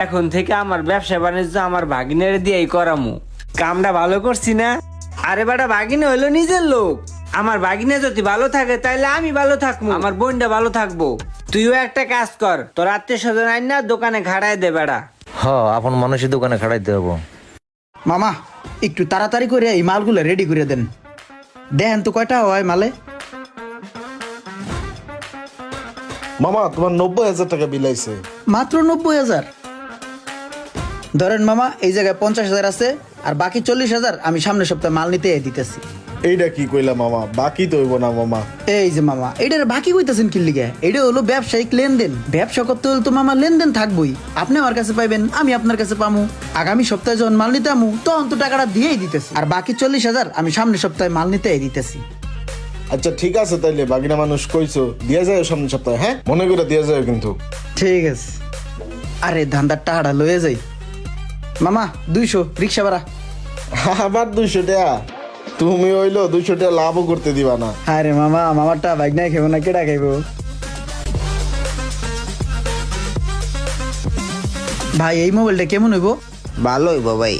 এখন থেকে আমার ব্যবসা বাণিজ্য আমার ভাগিনের দিয়েই করামু। কামটা ভালো করছি না? আরে বেটা, ভাগিনে হইলো নিজের লোক। আমার ভাগিনে যদি ভালো থাকে তাহলে আমি ভালো থাকবো, আমার বোনটা ভালো থাকবো। তুইও একটা কাজ কর, তোর আত্মীয় স্বজন আইন না দোকানে ঘাড়ায় দে বেড়া। আপন মানুষের দোকানে খাড়াইতে হবো। মামা একটু তাড়াতাড়ি করে এই মালগুলো রেডি করে দেন। দেন তো কয়টা হয় মালে? মামা তোমার 90,000 টাকা বিল আইছে। মাত্র 90,000? ধরেন মামা, এই জায়গায় 50,000 আছে, আর বাকি 40,000 আমি সামনের সপ্তাহে মাল নিতে দিতেছি। এইটা কি কইলা মামা? বাকি তো হইব না মামা। এই যে মামা, এটার বাকি কইতাছেন কি লিগে? এটা হলো ব্যবসায়িক লেনদেন। ব্যবসা করতে হলে তো মামা লেনদেন থাকবই। আপনি আমার কাছে পাইবেন, আমি আপনার কাছে পামু। আগামী সপ্তাহে যখন মাল নিতে আমু তখন তো টাকাটা দিয়েই দিতেছি, আর বাকি 40,000 আমি সামনের সপ্তাহে মাল নিতে দিতেছি। আচ্ছা ঠিক আছে, তাইলে বাকিনা মানুষ কইছো দিয়া যায় সামনের সপ্তাহে। হ্যাঁ, মনে করে দিয়া যায় কিন্তু। ঠিক আছে। আরে ধান্দার টাকাটা লয়ে যাই। মামা 200 রিক্সা ভাড়া। আবার 200 টাকা? তুমি হইলো 200 টাকা লাভও করতে দিবা না। আরে মামা, মামারটা বাইক নাই খাইব না, কেডা খাইব? ভাই এই মোবাইলটা কেমন হইব? ভালো হইব ভাই।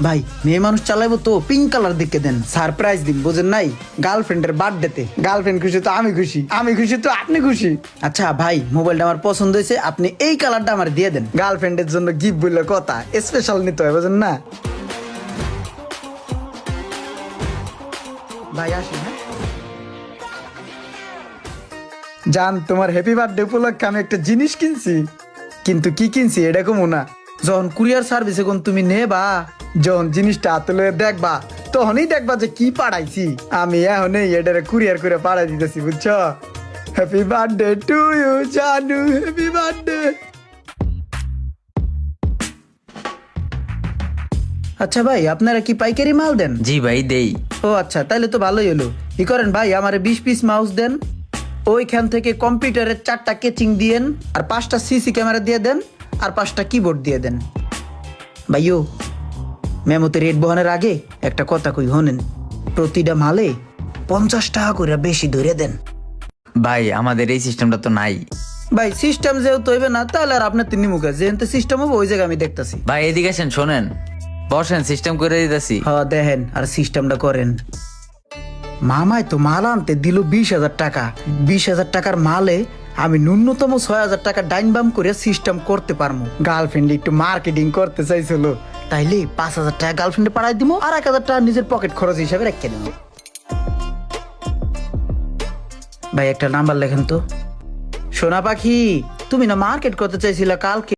ভাই মেয়ে মানুষ চালাইবো তো পিঙ্ক কালার দেখে দেন, সারপ্রাইজ দিন, বুঝেন নাই? গার্লফ্রেন্ডের বার্থডেতে। গার্লফ্রেন্ড খুশি তো আমি খুশি, আমি খুশি তো আপনি খুশি। আচ্ছা ভাই, মোবাইলটা আমার পছন্দ হয়েছে, আপনি এই কালারটা আমার দিয়ে দেন। গার্লফ্রেন্ডের জন্য গিফট বললে কথা, স্পেশাল নিতে হয়, বুঝেন না? ভাই আসি। হ্যাঁ জান, তোমার হ্যাপি বার্থডে উপলক্ষে আমি একটা জিনিস কিনছি, কিন্তু কি কিনছি এটা কমু না। যখন কুরিয়ার সার্ভিসে কোন তুমি নেবা, যখন জিনিসটা হাতে লয়ে দেখবা, তখনই দেখবা যে কি পাঠাইছি আমি। এখনই এটারে কুরিয়ার করে পাঠাই দিতেছি, বুঝছো? Happy birthday to you janu, happy birthday. আচ্ছা ভাই, আপনারা কি পাইকারি মাল দেন? জি ভাই দেই। ও আচ্ছা, তাহলে তো ভালোই হলো। কি করেন ভাই, আমারে 20 পিস মাউস দেন, ওইখান থেকে কম্পিউটারের 4টা কেচিং দিয়েন, আর 5টা সিসি ক্যামেরা দিয়ে দেন, আর 5টা কিবোর্ড দিয়ে দেন। ভাইও, মেমোতে রেট বহানের আগে একটা কথা কই হনেন, প্রতিটা মালে 50 টাকা করে বেশি ধরে দেন। ভাই আমাদের এই সিস্টেমটা তো নাই। ভাই সিস্টেম যেহেতু হইবে না, তাহলে আর আপনার তিন মুখে যেহেতু সিস্টেম হবে ওই জায়গায় আমি দেখতাছি। ভাই এদিকে আসেন, শোনেন, বসেন, সিস্টেম করে দিতেছি। হ্যাঁ দেখেন, আর সিস্টেমটা করেন। মামাই তো মাল আনতে দিল 20,000 টাকা। 20,000 টাকার মালে আমি ন্যূনতম 6,000 টাকা ডাইন বাম করে সিস্টেম করতে পারবো। গার্লফ্রেন্ড একটু মার্কেটিং করতে চাইছিল, তাইলে 5,000 টাকা গার্লফ্রেন্ডে পাঠাই দিব, আর 1,000 টাকা নিজের পকেট খরচ হিসাবে রেখে দেব। ভাই একটা নাম্বার লেখেন তো। সোনা পাখি, তুমি না মার্কেট করতে চাইছিলা কালকে?